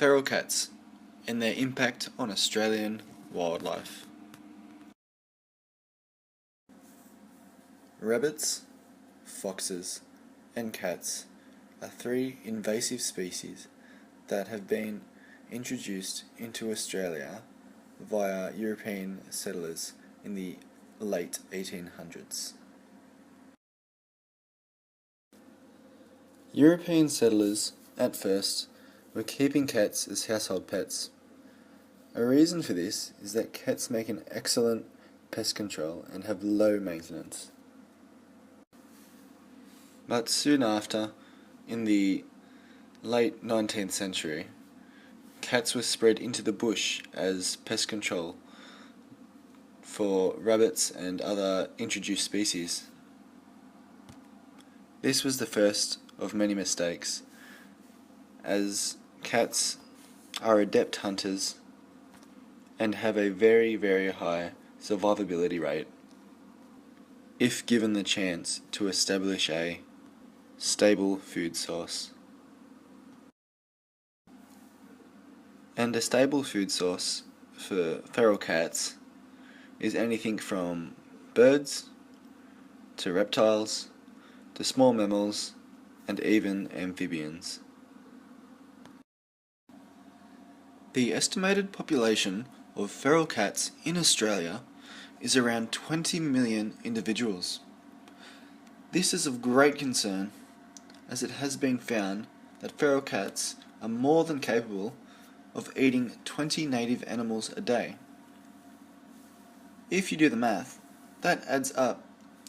feral cats and their impact on Australian wildlife. Rabbits, foxes, and cats are three invasive species that have been introduced into Australia via European settlers in the late 1800s. European settlers, at first, were keeping cats as household pets. A reason for this is that cats make an excellent pest control and have low maintenance. But soon after, in the late 19th century, cats were spread into the bush as pest control for rabbits and other introduced species. This was the first of many mistakes, as cats are adept hunters and have a very, very high survivability rate if given the chance to establish a stable food source. And a stable food source for feral cats is anything from birds to reptiles to small mammals and even amphibians. The estimated population of feral cats in Australia is around 20 million individuals. This is of great concern, as it has been found that feral cats are more than capable of eating 20 native animals a day. If you do the math, that adds up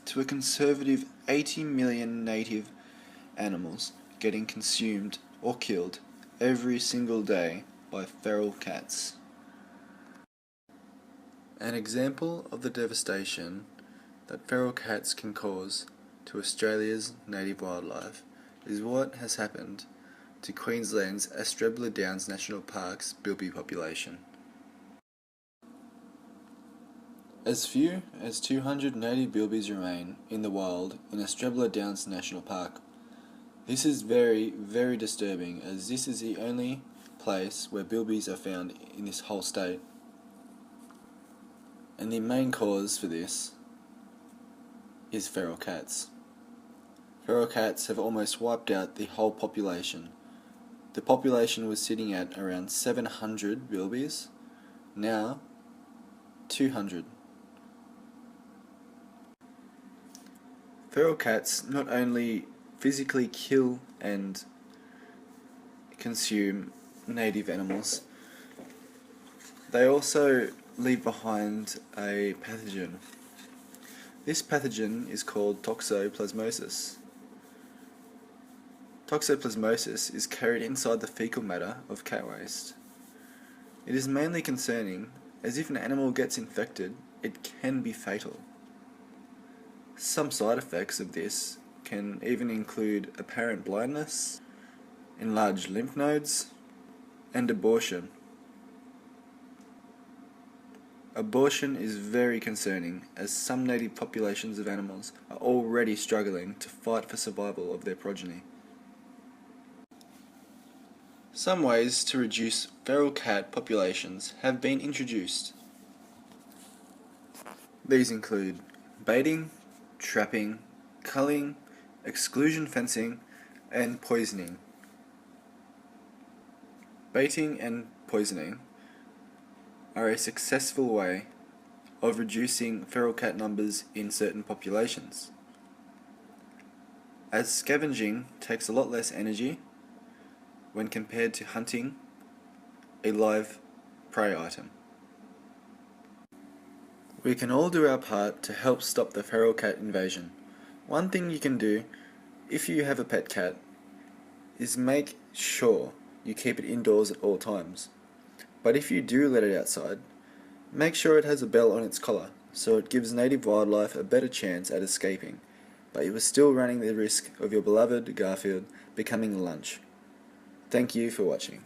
to a conservative 80 million native animals getting consumed or killed every single day by feral cats. An example of the devastation that feral cats can cause to Australia's native wildlife is what has happened to Queensland's Astrebla Downs National Park's bilby population. As few as 200 native bilbies remain in the wild in Astrebla Downs National Park. This is very, very disturbing, as this is the only place where bilbies are found in this whole state. And the main cause for this is feral cats. Feral cats have almost wiped out the whole population. The population was sitting at around 700 bilbies, now 200. Feral cats not only physically kill and consume native animals, they also leave behind a pathogen. This pathogen is called toxoplasmosis. Toxoplasmosis is carried inside the fecal matter of cat waste. It is mainly concerning, as if an animal gets infected, it can be fatal. Some side effects of this can even include apparent blindness, enlarged lymph nodes, and abortion. Abortion is very concerning, as some native populations of animals are already struggling to fight for survival of their progeny. Some ways to reduce feral cat populations have been introduced. These include baiting, trapping, culling, exclusion fencing, and poisoning. Baiting and poisoning are a successful way of reducing feral cat numbers in certain populations, as scavenging takes a lot less energy when compared to hunting a live prey item. We can all do our part to help stop the feral cat invasion. One thing you can do, if you have a pet cat, is make sure you keep it indoors at all times. But if you do let it outside, make sure it has a bell on its collar, so it gives native wildlife a better chance at escaping, but you are still running the risk of your beloved Garfield becoming lunch. Thank you for watching.